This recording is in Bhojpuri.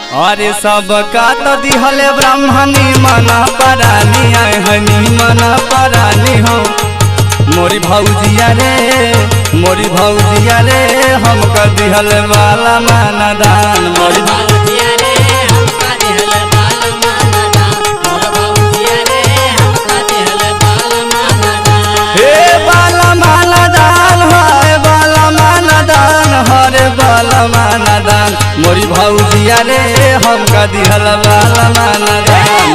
अरे सबका तो दिहले ब्राह्मणी मना परानी आए हनी मना परानी हो मोरी भौजिया रे हमका दिहले वाला माना दान मोरी भौजिया रे हमका दिहले वाला माना दान मोर भौजिया रे हमका दिहले वाला माना दान हे वाला माना दान है वाला माना दान हरे वाला माना दान मोरी भौजिया रे हमका दिहले वाला माना दान।